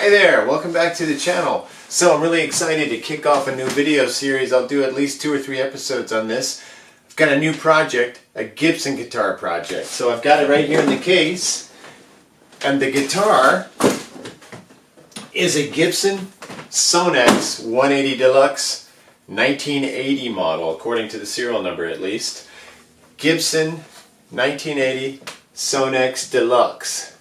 Hi there, welcome back to the channel. So I'm really excited to kick off a new video series. I'll do at least 2 or 3 episodes on this. I've got a new project, a Gibson guitar project. So I've got it right here in the case. And the guitar is a Gibson Sonex 180 Deluxe 1980 model, according to the serial number at least. Gibson 1980 Sonex Deluxe.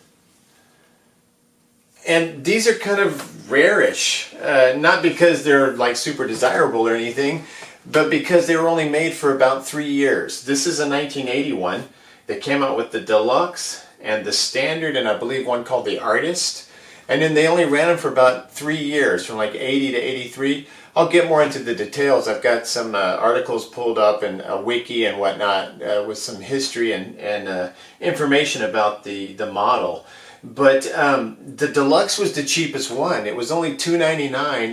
And these are kind of rare-ish, not because they're like super desirable or anything, but because they were only made for about 3 years. This is a 1981. They came out with the Deluxe and the Standard, and I believe one called the Artist. And then they only ran them for about 3 years, from like 80 to 83. I'll get more into the details. I've got some articles pulled up and a wiki and whatnot with some history and information about the model. But the Deluxe was the cheapest one. It was only $299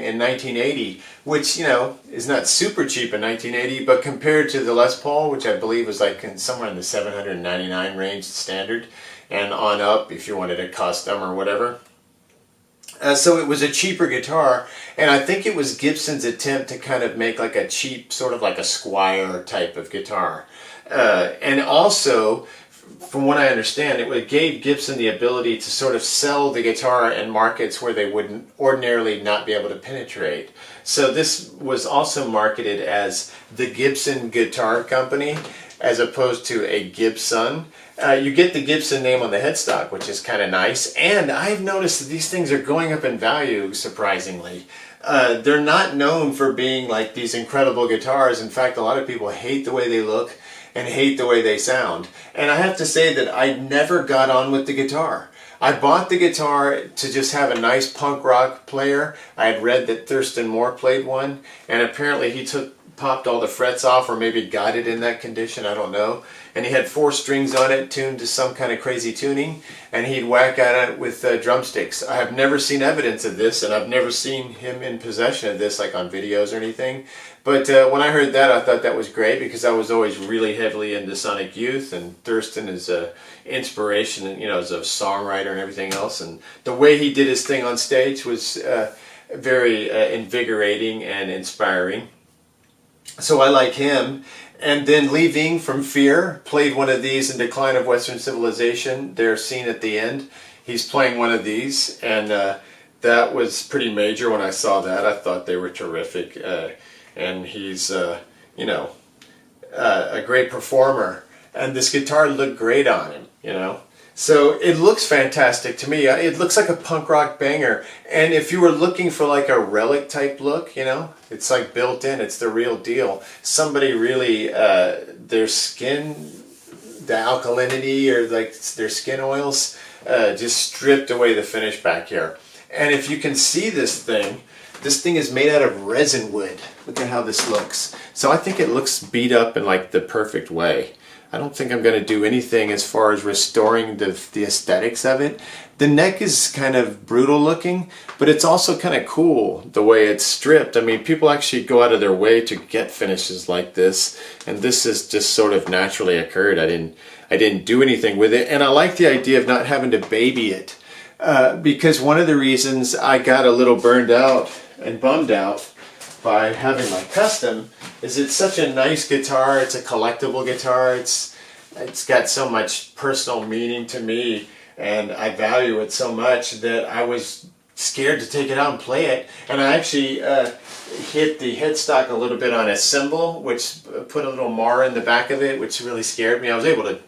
in 1980, which, you know, is not super cheap in 1980, but compared to the Les Paul, which I believe was like somewhere in the $799 range standard, and on up if you wanted a custom or whatever. So it was a cheaper guitar, and I think it was Gibson's attempt to kind of make like a cheap, sort of like a Squire type of guitar. And also, from what I understand, it gave Gibson the ability to sort of sell the guitar in markets where they wouldn't ordinarily not be able to penetrate. So this was also marketed as the Gibson Guitar Company, as opposed to a Gibson. You get the Gibson name on the headstock, which is kind of nice. And I've noticed that these things are going up in value, surprisingly. They're not known for being like these incredible guitars. In fact, a lot of people hate the way they look and hate the way they sound. And I have to say that I never got on with the guitar. I bought the guitar to just have a nice punk rock player. I had read that Thurston Moore played one, and apparently he popped all the frets off, or maybe got it in that condition, I don't know. And he had 4 strings on it, tuned to some kind of crazy tuning, and he'd whack at it with drumsticks. I have never seen evidence of this, and I've never seen him in possession of this, like on videos or anything. But when I heard that, I thought that was great, because I was always really heavily into Sonic Youth, and Thurston is an inspiration, you know, as a songwriter and everything else. And the way he did his thing on stage was very invigorating and inspiring. So I like him. And then Ving from Fear played one of these in Decline of Western Civilization. They're seen at the end. He's playing one of these, and that was pretty major when I saw that. I thought they were terrific. And he's, you know, a great performer. And this guitar looked great on him, you know. So it looks fantastic to me. It looks like a punk rock banger. And if you were looking for like a relic type look, you know, it's like built in, it's the real deal. Somebody really, their skin, the alkalinity or like their skin oils, just stripped away the finish back here. And if you can see this thing is made out of Resonwood. Look at how this looks. So I think it looks beat up in like the perfect way. I don't think I'm going to do anything as far as restoring the aesthetics of it. The neck is kind of brutal looking, but it's also kind of cool the way it's stripped. I mean, people actually go out of their way to get finishes like this, and this has just sort of naturally occurred. I didn't do anything with it, and I like the idea of not having to baby it, because one of the reasons I got a little burned out and bummed out by having my custom is it's such a nice guitar. It's a collectible guitar. It's got so much personal meaning to me, and I value it so much that I was scared to take it out and play it. And I actually hit the headstock a little bit on a cymbal, which put a little mar in the back of it, which really scared me. I was able to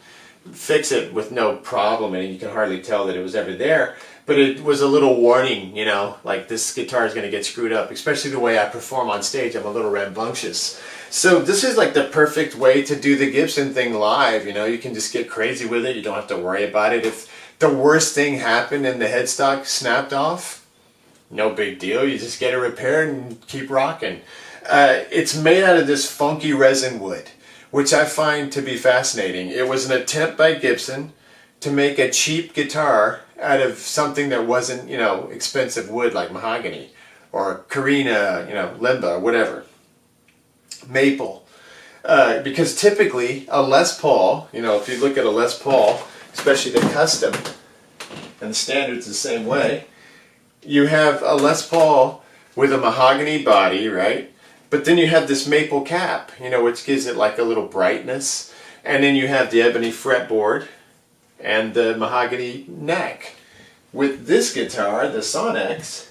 fix it with no problem, and you can hardly tell that it was ever there. But it was a little warning, you know, like this guitar is going to get screwed up, especially the way I perform on stage. I'm a little rambunctious. So this is like the perfect way to do the Gibson thing live, you know. You can just get crazy with it. You don't have to worry about it. If the worst thing happened and the headstock snapped off, no big deal. You just get it repaired and keep rocking. It's made out of this funky resin wood, which I find to be fascinating. It was an attempt by Gibson to make a cheap guitar out of something that wasn't, you know, expensive wood like mahogany or Carina, you know, Limba or whatever, maple. Because typically a Les Paul, you know, if you look at a Les Paul, especially the custom, and the standard's the same way, you have a Les Paul with a mahogany body, right? But then you have this maple cap, you know, which gives it like a little brightness. And then you have the ebony fretboard and the mahogany neck. With this guitar, the Sonex,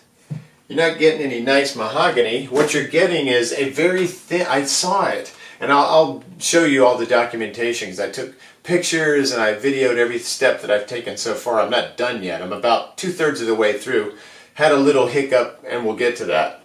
you're not getting any nice mahogany. What you're getting is a very thin, I saw it, and I'll show you all the documentation because I took pictures and I videoed every step that I've taken so far. I'm not done yet. I'm about 2/3 of the way through. Had a little hiccup, and we'll get to that.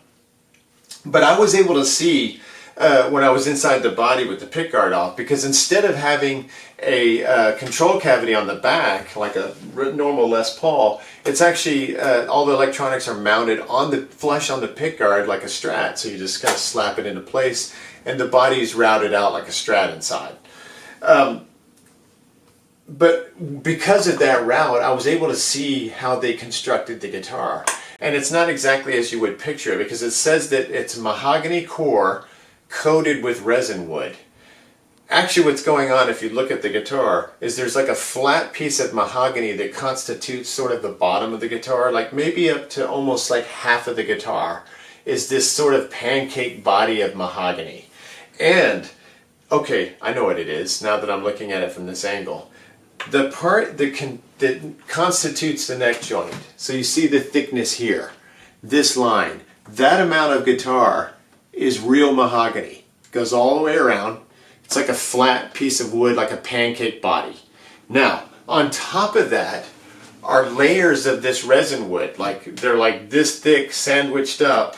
But I was able to see when I was inside the body with the pickguard off, because instead of having a control cavity on the back like a normal Les Paul, it's actually all the electronics are mounted on the flush on the pickguard like a Strat. So you just kind of slap it into place, and the body's routed out like a Strat inside. But because of that route, I was able to see how they constructed the guitar. And it's not exactly as you would picture it, because it says that it's mahogany core coated with resin wood. Actually, what's going on, if you look at the guitar, is there's like a flat piece of mahogany that constitutes sort of the bottom of the guitar, like maybe up to almost like half of the guitar is this sort of pancake body of mahogany. And, okay, I know what it is now that I'm looking at it from this angle. The part that constitutes the neck joint, so you see the thickness here, this line, that amount of guitar is real mahogany. It goes all the way around. It's like a flat piece of wood, like a pancake body. Now, on top of that are layers of this resin wood, like they're like this thick, sandwiched up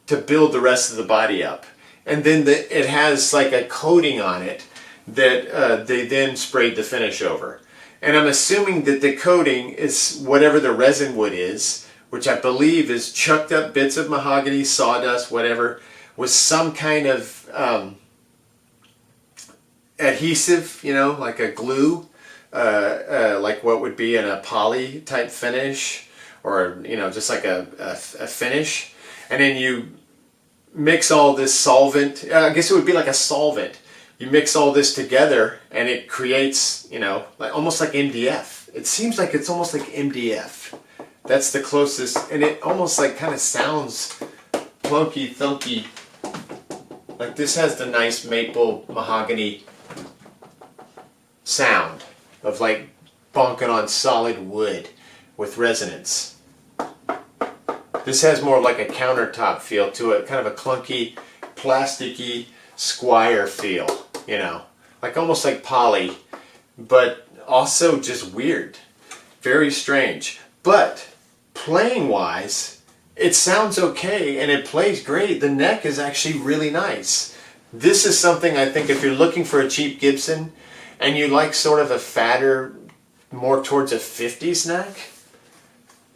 to build the rest of the body up. And then it has like a coating on it that they then sprayed the finish over. And I'm assuming that the coating is whatever the resin wood is, which I believe is chucked up bits of mahogany, sawdust, whatever, with some kind of adhesive, you know, like a glue, like what would be in a poly type finish, or, you know, just like a finish. And then you mix all this solvent, I guess it would be like a solvent. You mix all this together and it creates, you know, like almost like MDF. It seems like it's almost like MDF. That's the closest, and it almost like kind of sounds plunky, thunky. Like this has the nice maple mahogany sound of like bonking on solid wood with resonance. This has more like a countertop feel to it, kind of a clunky, plasticky Squire feel, you know, like almost like poly, but also just weird, very strange. But playing wise, it sounds okay and it plays great. The neck is actually really nice. This is something I think if you're looking for a cheap Gibson and you like sort of a fatter, more towards a 50s neck,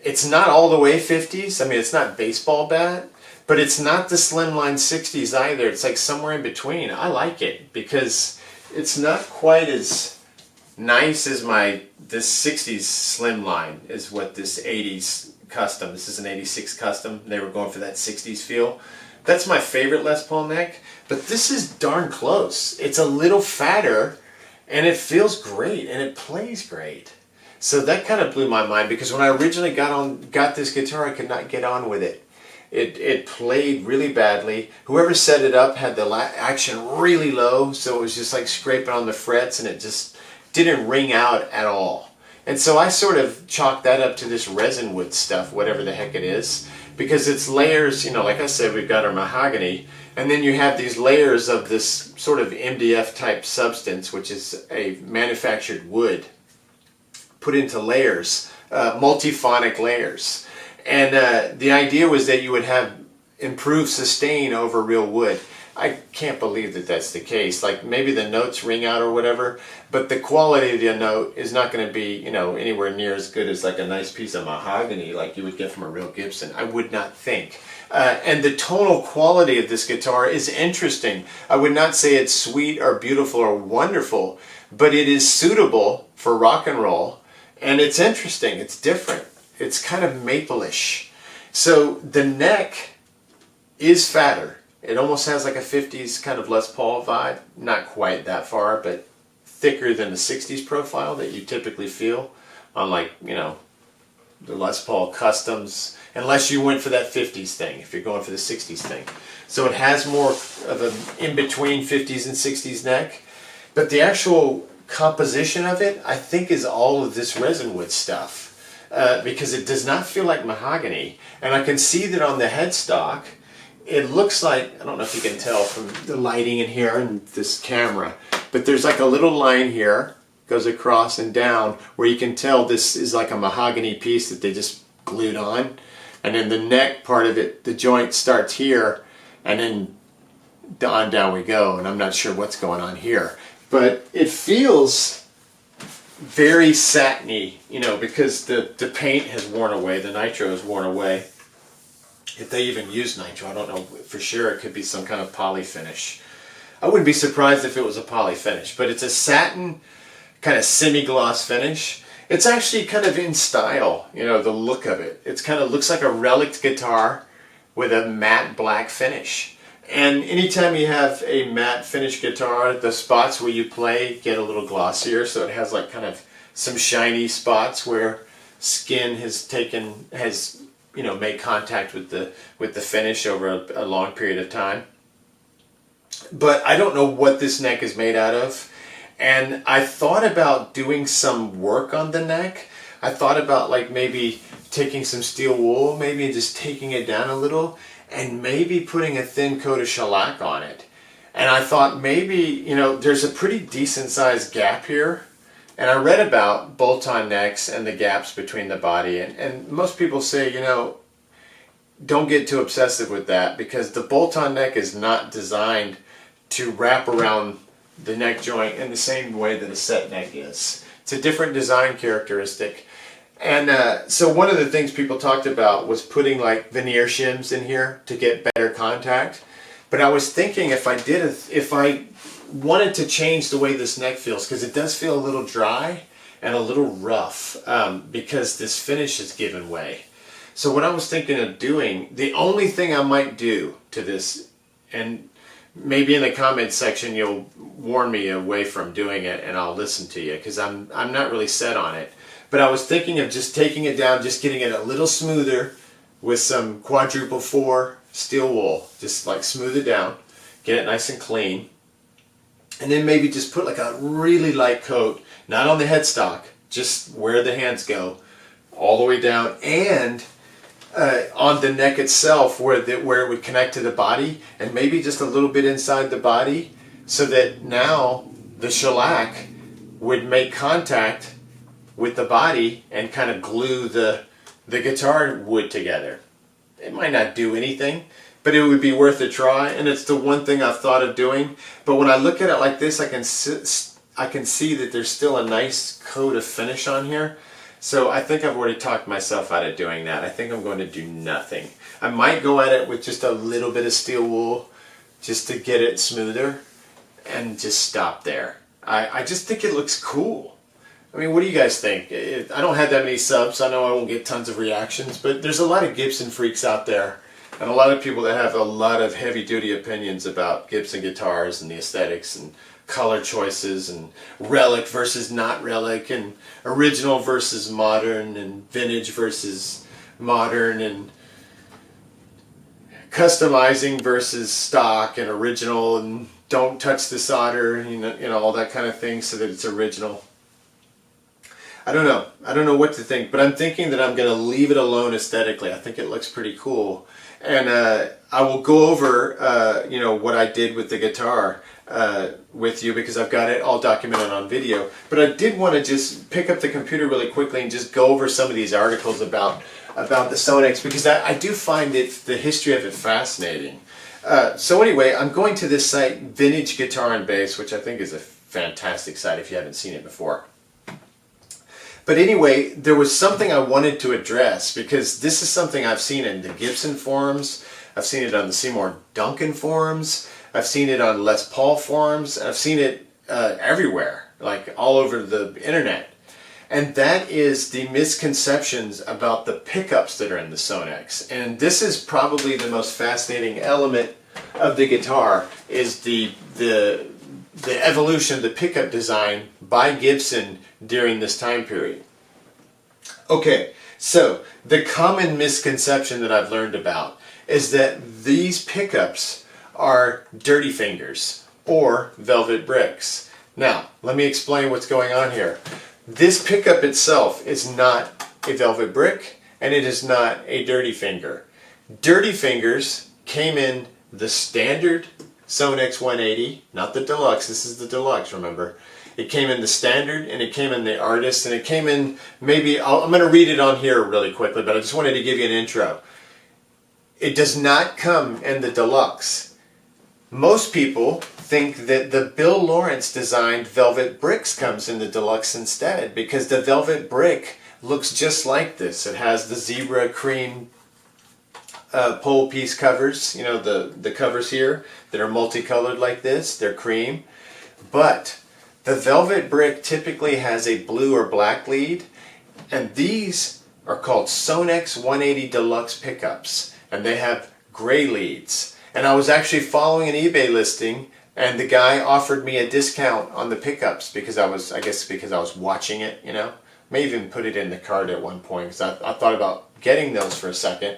it's not all the way 50s. I mean, it's not baseball bat, but it's not the slimline 60s either. It's like somewhere in between. I like it because it's not quite as nice as this 60s slimline is what this 80s custom. This is an 86 custom. They were going for that 60s feel. That's my favorite Les Paul neck, but this is darn close. It's a little fatter and it feels great and it plays great. So that kind of blew my mind, because when I originally got this guitar, I could not get on with it. It played really badly. Whoever set it up had the action really low, so it was just like scraping on the frets and it just didn't ring out at all. And so I sort of chalked that up to this resin wood stuff, whatever the heck it is, because it's layers, you know, like I said, we've got our mahogany, and then you have these layers of this sort of MDF type substance, which is a manufactured wood, put into layers, multiphonic layers. And the idea was that you would have improved sustain over real wood. I can't believe that that's the case. Like maybe the notes ring out or whatever, but the quality of the note is not going to be, you know, anywhere near as good as like a nice piece of mahogany like you would get from a real Gibson. I would not think. And the tonal quality of this guitar is interesting. I would not say it's sweet or beautiful or wonderful, but it is suitable for rock and roll. And it's interesting. It's different. It's kind of maple-ish. So the neck is fatter. It almost has like a 50s kind of Les Paul vibe. Not quite that far, but thicker than the 60s profile that you typically feel on, like, you know, the Les Paul Customs, unless you went for that 50s thing, if you're going for the 60s thing. So it has more of an in-between 50s and 60s neck. But the actual composition of it, I think, is all of this Resonwood stuff. Because it does not feel like mahogany. And I can see that on the headstock, it looks like, I don't know if you can tell from the lighting in here and this camera, but there's like a little line here, goes across and down, where you can tell this is like a mahogany piece that they just glued on. And then the neck part of it, the joint starts here, and then on down we go. And I'm not sure what's going on here. But it feels very satiny, you know, because the paint has worn away, the nitro has worn away. If they even use nitro, I don't know for sure. It could be some kind of poly finish. I wouldn't be surprised if it was a poly finish, but it's a satin kind of semi-gloss finish. It's actually kind of in style, you know, the look of it. It's kind of looks like a relic guitar with a matte black finish. And anytime you have a matte finish guitar, the spots where you play get a little glossier, so it has like kind of some shiny spots where skin has you know, made contact with the finish over a long period of time. But I don't know what this neck is made out of, and I thought about doing some work on the neck. I thought about like maybe taking some steel wool, maybe just taking it down a little, and maybe putting a thin coat of shellac on it. And I thought maybe, you know, there's a pretty decent sized gap here. And I read about bolt-on necks and the gaps between the body. And most people say, you know, don't get too obsessive with that, because the bolt-on neck is not designed to wrap around the neck joint in the same way that a set neck is. It's a different design characteristic. And so one of the things people talked about was putting like veneer shims in here to get better contact. But I was thinking if I wanted to change the way this neck feels, because it does feel a little dry and a little rough because this finish has given way. So what I was thinking of doing, the only thing I might do to this, and maybe in the comments section you'll warn me away from doing it and I'll listen to you, because I'm not really set on it. But I was thinking of just taking it down, just getting it a little smoother with some quadruple 4 steel wool. Just like smooth it down, get it nice and clean. And then maybe just put like a really light coat, not on the headstock, just where the hands go, all the way down, and on the neck itself where it would connect to the body, and maybe just a little bit inside the body, so that now the shellac would make contact with the body and kind of glue the guitar wood together. It might not do anything, but it would be worth a try, and it's the one thing I've thought of doing. But when I look at it like this, I can see that there's still a nice coat of finish on here. So I think I've already talked myself out of doing that. I think I'm going to do nothing. I might go at it with just a little bit of steel wool just to get it smoother and just stop there. I just think it looks cool. I mean, what do you guys think? I don't have that many subs. I know I won't get tons of reactions, but there's a lot of Gibson freaks out there, and a lot of people that have a lot of heavy-duty opinions about Gibson guitars and the aesthetics and color choices and relic versus not relic and original versus modern and vintage versus modern and customizing versus stock and original and don't touch the solder, you know, all that kind of thing so that it's original. I don't know. I don't know what to think, but I'm thinking that I'm going to leave it alone aesthetically. I think it looks pretty cool. And I will go over, you know, what I did with the guitar with you, because I've got it all documented on video. But I did want to just pick up the computer really quickly and just go over some of these articles about the Sonex, because I do find the history of it fascinating. So anyway, I'm going to this site, Vintage Guitar and Bass, which I think is a fantastic site if you haven't seen it before. But anyway, there was something I wanted to address, because this is something I've seen in the Gibson forums, I've seen it on the Seymour Duncan forums, I've seen it on Les Paul forums, I've seen it everywhere, like all over the internet. And that is the misconceptions about the pickups that are in the Sonex. And this is probably the most fascinating element of the guitar, is the evolution of the pickup design by Gibson during this time period. Okay, So the common misconception that I've learned about is that these pickups are dirty fingers or velvet bricks. Now, let me explain what's going on here. This pickup itself is not a velvet brick, and it is not a dirty finger. Dirty fingers came in the standard Sonex 180, not the Deluxe. This is the Deluxe, remember. It came in the standard, and it came in the artist, and it came in maybe, I'm going to read it on here really quickly, but I just wanted to give you an intro. It does not come in the Deluxe. Most people think that the Bill Lawrence designed velvet bricks comes in the Deluxe instead, because the velvet brick looks just like this. It has the zebra cream pole piece covers, you know, the covers here that are multicolored like this. They're cream. But the velvet brick typically has a blue or black lead, and these are called Sonex 180 Deluxe pickups, and they have gray leads. And I was actually following an eBay listing, and the guy offered me a discount on the pickups because I guess because I was watching it, you know. May even put it in the cart at one point because I thought about getting those for a second.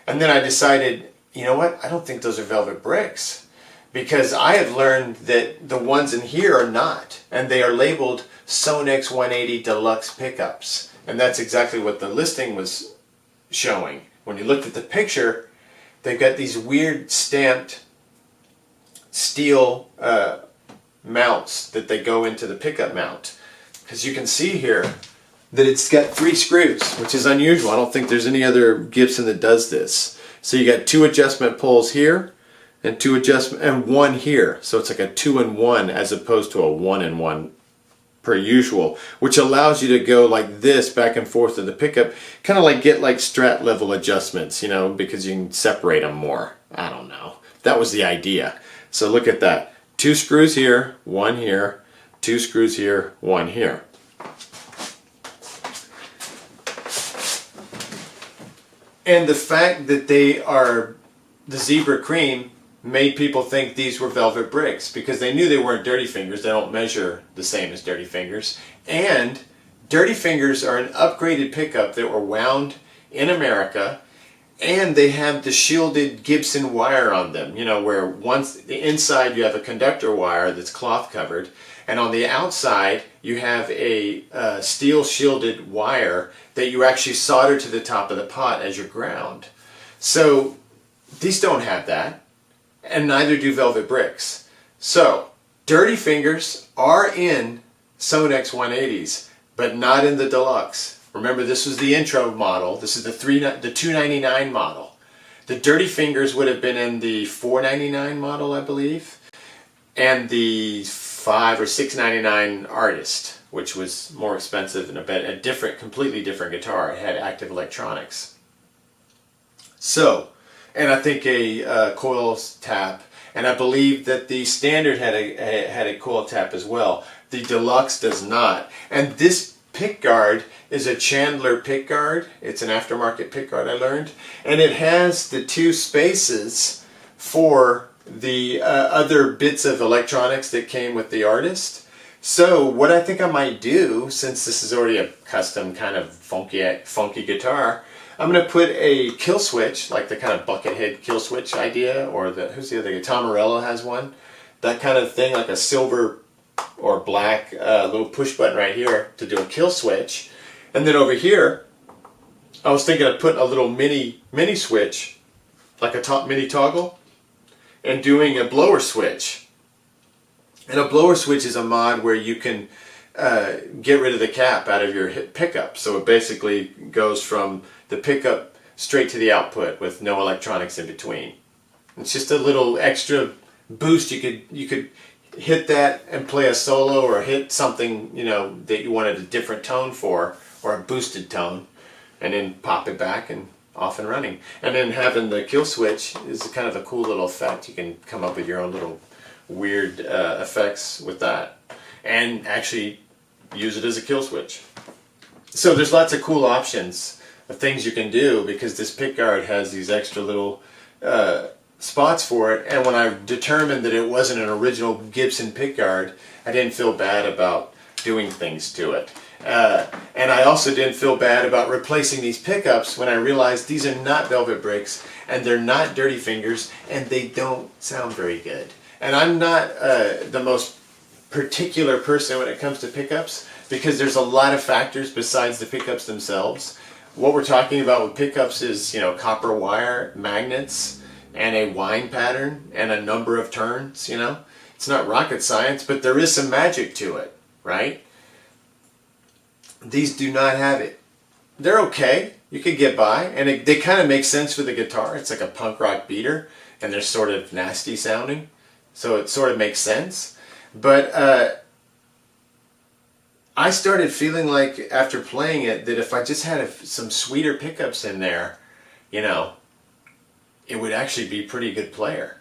And then I decided, you know what, I don't think those are velvet bricks, because I have learned that the ones in here are not, and they are labeled Sonex 180 Deluxe pickups. And that's exactly what the listing was showing. When you looked at the picture, they've got these weird stamped steel mounts that they go into the pickup mount. Because you can see here that it's got 3 screws, which is unusual. I don't think there's any other Gibson that does this. So you got 2 adjustment poles here, and 2 adjustment and 1 here. So it's like a 2-in-1 as opposed to a 1-in-1 per usual, which allows you to go like this back and forth to the pickup, kind of like get like strat level adjustments, you know, because you can separate them more. I don't know. That was the idea. So look at that. 2 screws here, 1 here, 2 screws here, 1 here. And the fact that they are the zebra cream made people think these were velvet bricks because they knew they weren't dirty fingers. They don't measure the same as dirty fingers. And dirty fingers are an upgraded pickup that were wound in America, and they have the shielded Gibson wire on them, you know, where once the inside you have a conductor wire that's cloth covered, and on the outside you have a steel shielded wire that you actually solder to the top of the pot as your ground. So these don't have that, and neither do velvet bricks. So dirty fingers are in Sonex 180s, but not in the Deluxe. Remember, this was the intro model. This is the $299 model. The dirty fingers would have been in the $499 model, I believe, and the $5 or $699 artist, which was more expensive and a different, completely different guitar. It had active electronics. So, and I think a coil tap, and I believe that the standard had a coil tap as well. The Deluxe does not. And this pick guard is a Chandler pick guard. It's an aftermarket pick guard, I learned, and it has the 2 spaces for the other bits of electronics that came with the artist. So what I think I might do, since this is already a custom kind of funky guitar, I'm going to put a kill switch, like the kind of bucket head kill switch idea, or who's the other guy? Tom Morello has one. That kind of thing, like a silver or black little push button right here to do a kill switch. And then over here, I was thinking of putting a little mini switch, like a mini toggle, and doing a blower switch. And a blower switch is a mod where you can get rid of the cap out of your pickup. So it basically goes from the pickup straight to the output with no electronics in between. It's just a little extra boost. You could hit that and play a solo, or hit something, you know, that you wanted a different tone for, or a boosted tone, and then pop it back and off and running. And then having the kill switch is kind of a cool little effect. You can come up with your own little weird effects with that, and actually use it as a kill switch. So there's lots of cool options of things you can do, because this pickguard has these extra little spots for it. And when I determined that it wasn't an original Gibson pickguard, I didn't feel bad about doing things to it. And I also didn't feel bad about replacing these pickups when I realized these are not velvet bricks and they're not dirty fingers and they don't sound very good. And I'm not the most particular person when it comes to pickups because there's a lot of factors besides the pickups themselves. What we're talking about with pickups is, you know, copper wire, magnets, and a wind pattern and a number of turns, you know. It's not rocket science, but there is some magic to it, right? These do not have it. They're okay. You could get by, and they kind of make sense for the guitar. It's like a punk rock beater, and they're sort of nasty sounding, so it sort of makes sense. But I started feeling like after playing it that if I just had some sweeter pickups in there, you know, it would actually be a pretty good player.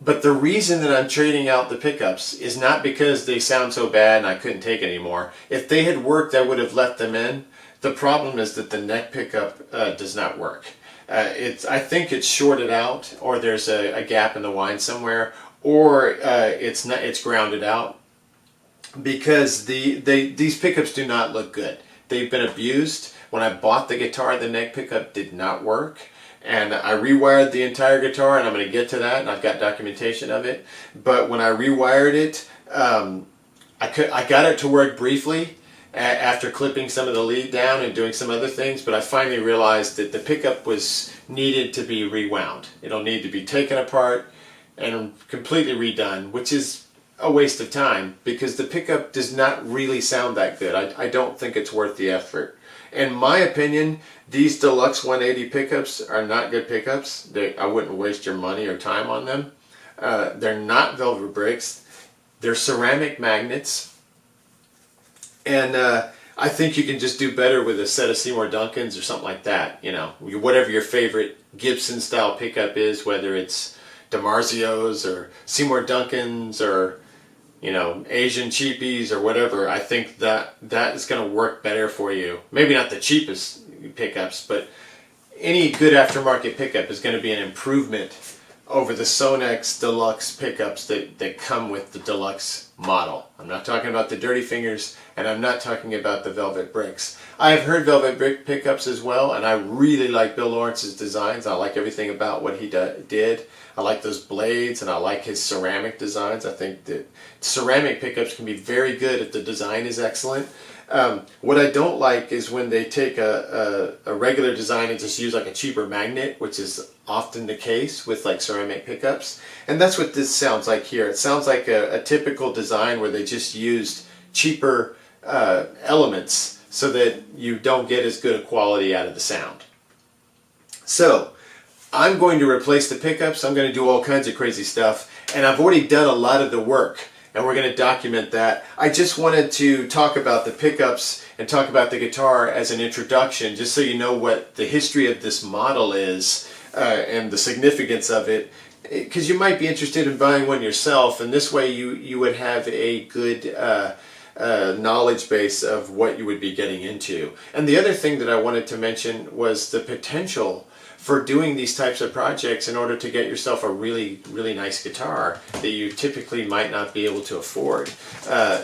But the reason that I'm trading out the pickups is not because they sound so bad and I couldn't take it anymore. If they had worked, I would have left them in. The problem is that the neck pickup does not work. I think it's shorted out, or there's a gap in the wind somewhere, or it's grounded out, because these pickups do not look good. They've been abused. When I bought the guitar, the neck pickup did not work. And I rewired the entire guitar, and I'm going to get to that, and I've got documentation of it. But when I rewired it, I got it to work briefly after clipping some of the lead down and doing some other things, but I finally realized that the pickup needed to be rewound. It'll need to be taken apart and completely redone, which is a waste of time because the pickup does not really sound that good. I don't think it's worth the effort. In my opinion, these Deluxe 180 pickups are not good pickups. I wouldn't waste your money or time on them. They're not velvet bricks. They're ceramic magnets. And I think you can just do better with a set of Seymour Duncans or something like that. You know, whatever your favorite Gibson style pickup is, whether it's DiMarzio's or Seymour Duncans or, you know, Asian cheapies or whatever. I think that is going to work better for you. Maybe not the cheapest pickups, but any good aftermarket pickup is going to be an improvement over the Sonex Deluxe pickups that come with the Deluxe model. I'm not talking about the dirty fingers, and I'm not talking about the velvet bricks. I have heard velvet brick pickups as well, and I really like Bill Lawrence's designs. I like everything about what he did. I like those blades, and I like his ceramic designs. I think that ceramic pickups can be very good if the design is excellent. What I don't like is when they take a regular design and just use like a cheaper magnet, which is often the case with like ceramic pickups. And that's what this sounds like here. It sounds like a typical design where they just used cheaper elements so that you don't get as good a quality out of the sound. So I'm going to replace the pickups. I'm going to do all kinds of crazy stuff, and I've already done a lot of the work, and we're going to document that. I just wanted to talk about the pickups and talk about the guitar as an introduction, just so you know what the history of this model is and the significance of it, because you might be interested in buying one yourself, and this way you would have a good knowledge base of what you would be getting into. And the other thing that I wanted to mention was the potential for doing these types of projects in order to get yourself a really, really nice guitar that you typically might not be able to afford.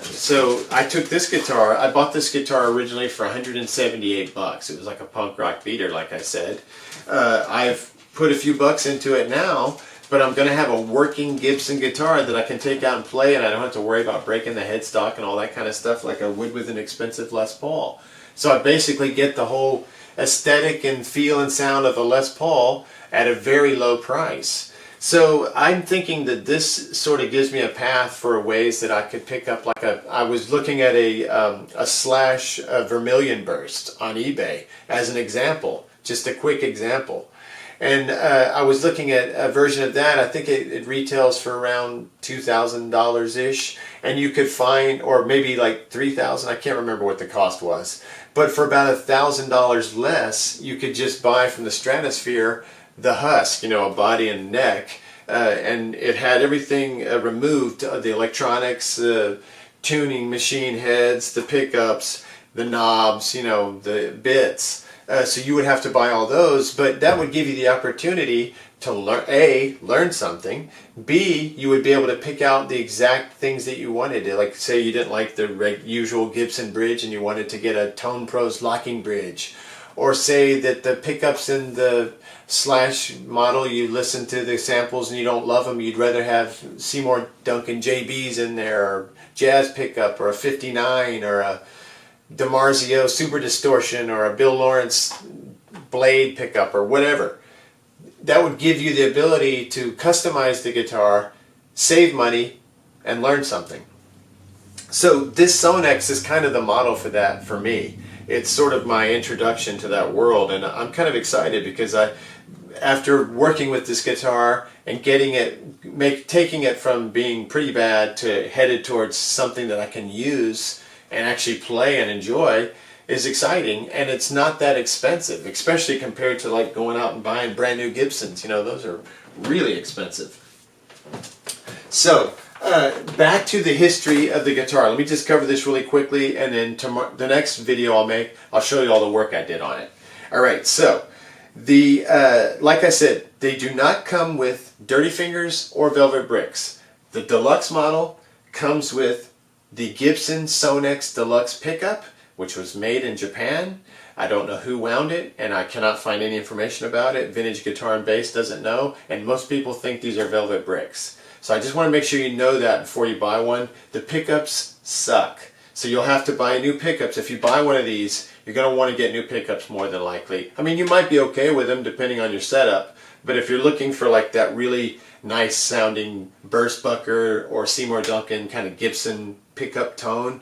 So I took this guitar. I bought this guitar originally for 178 bucks. It was like a punk rock beater, like I said. I've put a few bucks into it now, but I'm going to have a working Gibson guitar that I can take out and play, and I don't have to worry about breaking the headstock and all that kind of stuff like I would with an expensive Les Paul. So I basically get the whole aesthetic and feel and sound of a Les Paul at a very low price. So I'm thinking that this sort of gives me a path for ways that I could pick up like I was looking at a Slash Vermilion Burst on eBay as an example, just a quick example. And I was looking at a version of that. I think it retails for around $2,000-ish. And you could find, or maybe like $3,000, I can't remember what the cost was. But for about $1,000 less, you could just buy from the Stratosphere the Husk, you know, a body and neck. And it had everything removed, the electronics, the tuning machine heads, the pickups, the knobs, you know, the bits. So you would have to buy all those, but that would give you the opportunity to learn something. B, you would be able to pick out the exact things that you wanted. Like say you didn't like the usual Gibson bridge and you wanted to get a Tone Pros locking bridge. Or say that the pickups in the Slash model, you listen to the samples and you don't love them, you'd rather have Seymour Duncan JBs in there, or jazz pickup, or a 59, or a DiMarzio Super Distortion, or a Bill Lawrence Blade pickup, or whatever. That would give you the ability to customize the guitar, save money, and learn something. So this Sonex is kind of the model for that for me. It's sort of my introduction to that world, and I'm kind of excited because after working with this guitar and taking it from being pretty bad to headed towards something that I can use and actually play and enjoy, is exciting, and it's not that expensive, especially compared to like going out and buying brand new Gibsons. You know, those are really expensive. So back to the history of the guitar. Let me just cover this really quickly, and then the next video I'll show you all the work I did on it. All right, so like I said, they do not come with dirty fingers or velvet bricks. The Deluxe model comes with the Gibson Sonex Deluxe pickup, which was made in Japan. I don't know who wound it, and I cannot find any information about it. Vintage Guitar and Bass doesn't know, and most people think these are velvet bricks. So I just want to make sure you know that before you buy one. The pickups suck. So you'll have to buy new pickups. If you buy one of these, you're going to want to get new pickups more than likely. I mean, you might be okay with them depending on your setup, but if you're looking for like that really nice sounding Burstbucker or Seymour Duncan kind of Gibson pickup tone,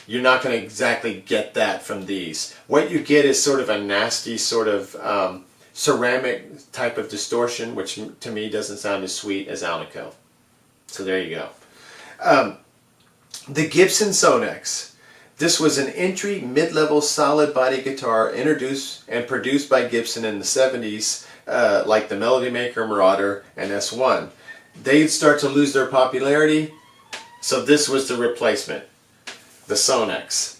you're not going to exactly get that from these. What you get is sort of a nasty sort of ceramic type of distortion, which to me doesn't sound as sweet as Alnico. So there you go. The Gibson Sonex. This was an entry mid-level solid body guitar introduced and produced by Gibson in the 70s, like the Melody Maker, Marauder, and S1. They'd start to lose their popularity, so this was the replacement, the Sonex.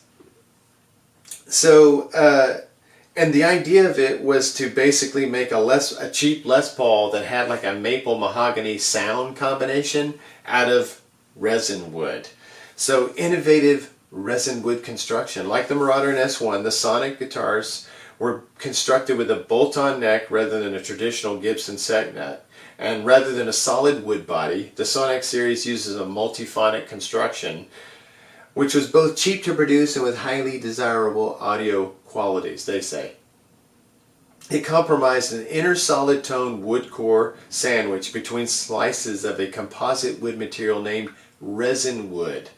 So, and the idea of it was to basically make a cheap Les Paul that had like a maple mahogany sound combination out of resin wood. So innovative resin wood construction. Like the Marauder and S1, the Sonic guitars were constructed with a bolt-on neck rather than a traditional Gibson set nut. And rather than a solid wood body, the Sonex series uses a multiphonic construction, which was both cheap to produce and with highly desirable audio qualities, they say. It comprised an inner solid tone wood core sandwich between slices of a composite wood material named Resonwood,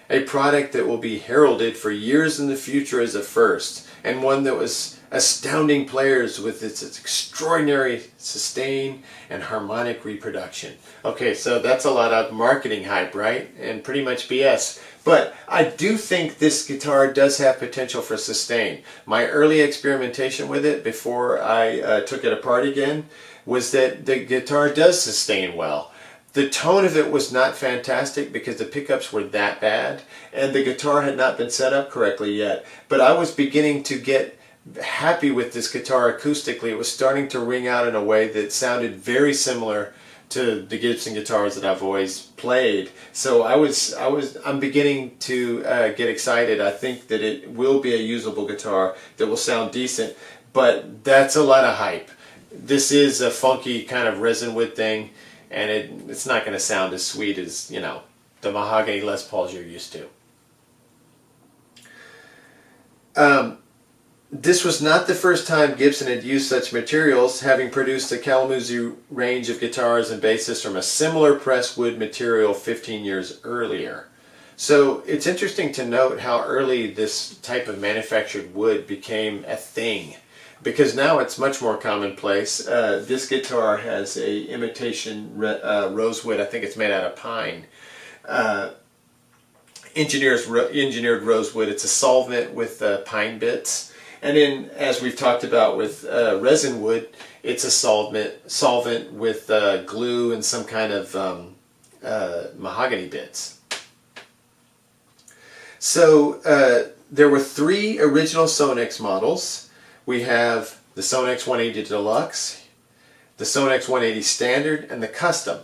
a product that will be heralded for years in the future as a first, and one that was astounding players with its extraordinary sustain and harmonic reproduction. Okay, so that's a lot of marketing hype, right? And pretty much BS. But I do think this guitar does have potential for sustain. My early experimentation with it before I took it apart again was that the guitar does sustain well. The tone of it was not fantastic because the pickups were that bad and the guitar had not been set up correctly yet. But I was beginning to get happy with this guitar acoustically. It was starting to ring out in a way that sounded very similar to the Gibson guitars that I've always played. So I'm beginning to get excited. I think that it will be a usable guitar that will sound decent, but that's a lot of hype. This is a funky kind of resin wood thing, and it's not going to sound as sweet as, you know, the mahogany Les Pauls you're used to. This was not the first time Gibson had used such materials, having produced a Kalamazoo range of guitars and basses from a similar pressed wood material 15 years earlier. So it's interesting to note how early this type of manufactured wood became a thing, because now it's much more commonplace. This guitar has a imitation rosewood. I think it's made out of pine. Engineered rosewood. It's a solvent with pine bits. And then, as we've talked about with resin wood, it's a solvent with glue and some kind of mahogany bits. So there were 3 original Sonex models. We have the Sonex 180 Deluxe, the Sonex 180 Standard, and the Custom,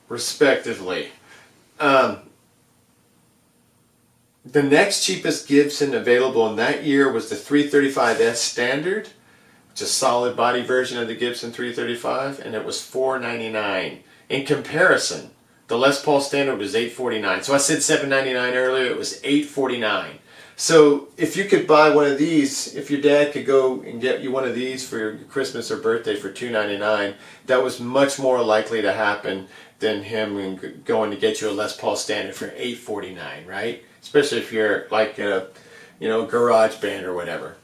respectively. The next cheapest Gibson available in that year was the 335S Standard, which is a solid body version of the Gibson 335, and it was $499. In comparison, the Les Paul Standard was $849. So I said $799 earlier, it was $849. So if you could buy one of these, if your dad could go and get you one of these for your Christmas or birthday for $299, that was much more likely to happen than him going to get you a Les Paul Standard for $849, right? Especially if you're like a, garage band or whatever.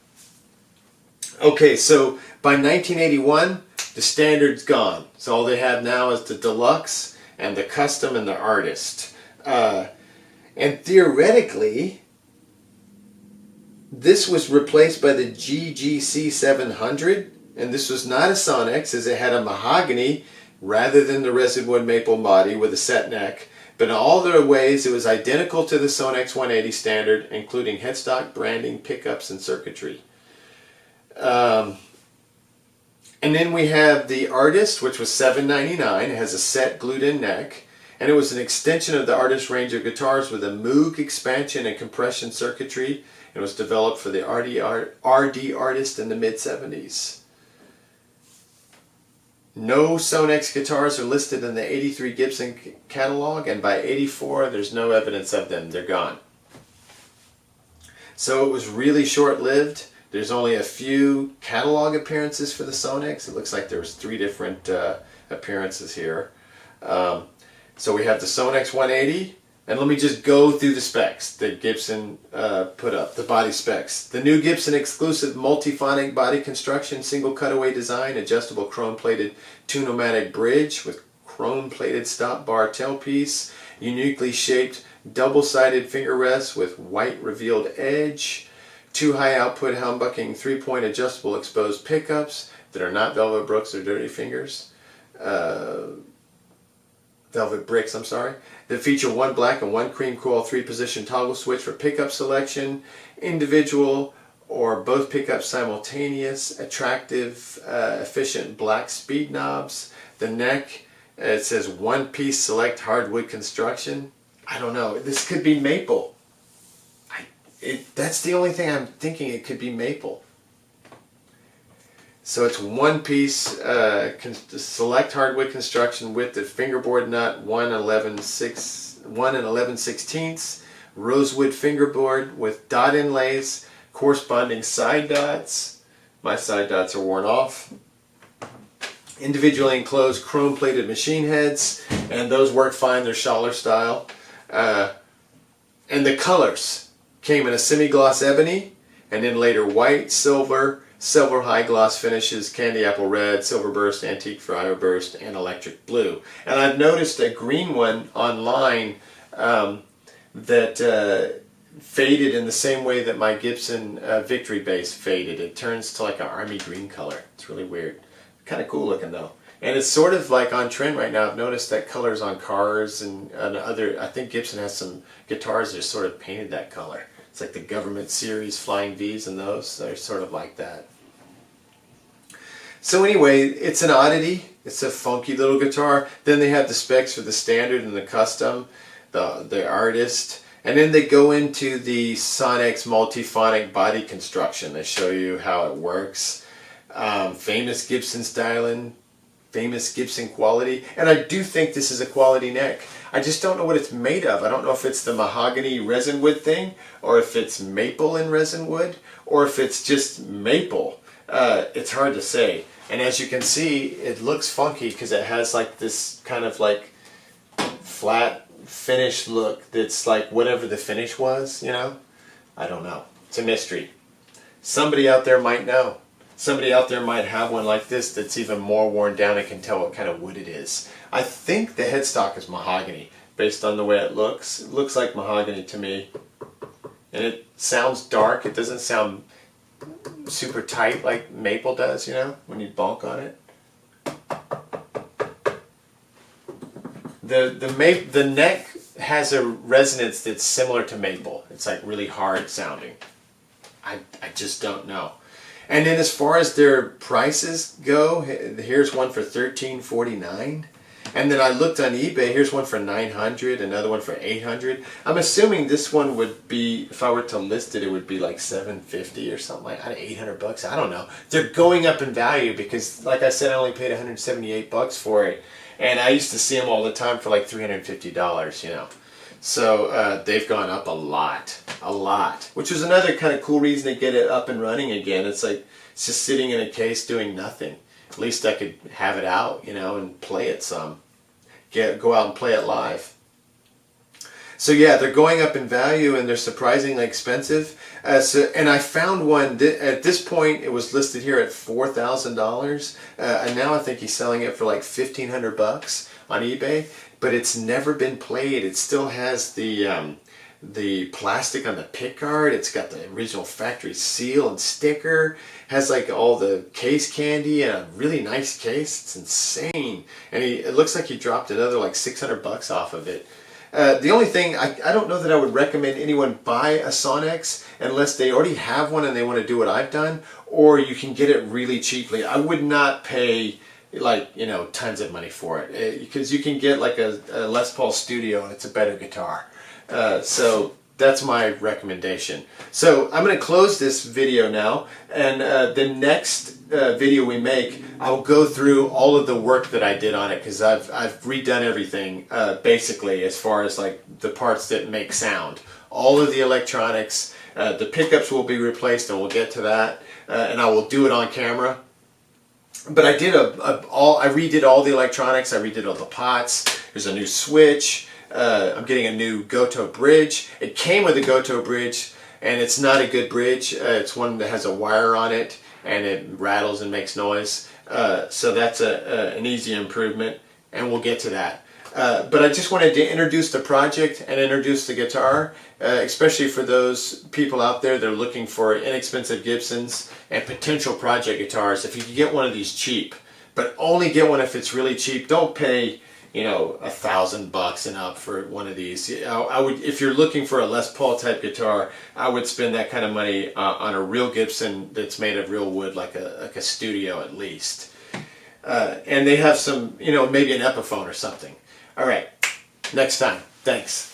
Okay, so by 1981, the Standard's gone. So all they have now is the Deluxe and the Custom and the Artist. And theoretically, this was replaced by the GGC 700, and this was not a Sonex, as it had a mahogany rather than the Resonwood maple body with a set neck. But in all their ways, it was identical to the Sonex 180 Standard, including headstock, branding, pickups, and circuitry. And then we have the Artist, which was $799. It has a set glued-in neck, and it was an extension of the Artist range of guitars with a Moog expansion and compression circuitry. It was developed for the RD Artist in the mid-70s. No Sonex guitars are listed in the 83 Gibson catalog, and by 84 there's no evidence of them. They're gone. So it was really short-lived. There's only a few catalog appearances for the Sonex. It looks like there's 3 different appearances here. So we have the Sonex 180. And let me just go through the specs that Gibson put up, the body specs. The new Gibson exclusive multiphonic body construction, single cutaway design, adjustable chrome-plated two-pneumatic bridge with chrome-plated stop bar tailpiece, uniquely shaped double-sided finger rests with white revealed edge, 2 high-output humbucking 3-point adjustable exposed pickups that are not Velvet Brooks or Dirty Fingers. Velvet Bricks, I'm sorry, that feature 1 black and 1 cream coil 3-position toggle switch for pickup selection, individual or both pickups simultaneous, attractive, efficient black speed knobs. The neck, it says 1-piece select hardwood construction. I don't know, this could be maple. That's the only thing I'm thinking, it could be maple. So it's 1-piece select hardwood construction with the fingerboard nut 1 11/16, rosewood fingerboard with dot inlays, corresponding side dots. My side dots are worn off. Individually enclosed chrome-plated machine heads, and those work fine. They're Schaller style. And the colors came in a semi-gloss ebony, and then later white, silver high gloss finishes, candy apple red, silver burst, antique fire burst, and electric blue. And I've noticed a green one online that faded in the same way that my Gibson Victory bass faded. It turns to like an army green color. It's really weird. Kind of cool looking though. And it's sort of like on trend right now. I've noticed that colors on cars and other, I think Gibson has some guitars that are sort of painted that color. It's like the Government Series Flying V's and those. They're sort of like that. So anyway, it's an oddity. It's a funky little guitar. Then they have the specs for the Standard and the Custom, the Artist. And then they go into the Sonex multiphonic body construction. They show you how it works. Famous Gibson styling, famous Gibson quality. And I do think this is a quality neck. I just don't know what it's made of. I don't know if it's the mahogany resinwood thing, or if it's maple in resinwood, or if it's just maple. It's hard to say. And as you can see, it looks funky because it has like this kind of like flat finish look that's like whatever the finish was, you know? I don't know. It's a mystery. Somebody out there might know. Somebody out there might have one like this that's even more worn down and can tell what kind of wood it is. I think the headstock is mahogany based on the way it looks. It looks like mahogany to me. And it sounds dark. It doesn't sound super tight like maple does, you know, when you bonk on it. The neck has a resonance that's similar to maple. It's like really hard sounding. I just don't know. And then as far as their prices go, here's one for $13.49. And then I looked on eBay, here's one for $900, another one for $800. I'm assuming this one would be, if I were to list it, it would be like $750 or something like that, $800, I don't know. They're going up in value because, like I said, I only paid $178 for it. And I used to see them all the time for like $350, you know. So they've gone up a lot, which was another kind of cool reason to get it up and running again. It's like, it's just sitting in a case doing nothing. At least I could have it out, you know, and play it some. Go out and play it live. So yeah, they're going up in value and they're surprisingly expensive. And I found one, at this point it was listed here at $4,000. And now I think he's selling it for like $1,500 on eBay. But it's never been played. It still has the plastic on the pickguard. It's got the original factory seal and sticker. Has like all the case candy and a really nice case. It's insane. And it looks like he dropped another like $600 off of it. The only thing, I don't know that I would recommend anyone buy a Sonex unless they already have one and they want to do what I've done, or you can get it really cheaply. I would not pay like, you know, tons of money for it, because you can get like a Les Paul Studio and it's a better guitar. So that's my recommendation. So I'm going to close this video now, and the next video we make, I'll go through all of the work that I did on it, because I've redone everything basically, as far as like the parts that make sound. All of the electronics, the pickups will be replaced, and we'll get to that, and I will do it on camera. But I did I redid all the electronics. I redid all the pots. There's a new switch. I'm getting a new Goto bridge. It came with a Goto bridge, and it's not a good bridge. It's one that has a wire on it, and it rattles and makes noise. So that's an easy improvement, and we'll get to that. But I just wanted to introduce the project and introduce the guitar, especially for those people out there that are looking for inexpensive Gibsons and potential project guitars. If you can get one of these cheap, but only get one if it's really cheap. Don't pay, you know, $1,000 and up for one of these. I would, if you're looking for a Les Paul type guitar, I would spend that kind of money on a real Gibson that's made of real wood, like a Studio at least. And they have some, you know, maybe an Epiphone or something. All right, next time. Thanks.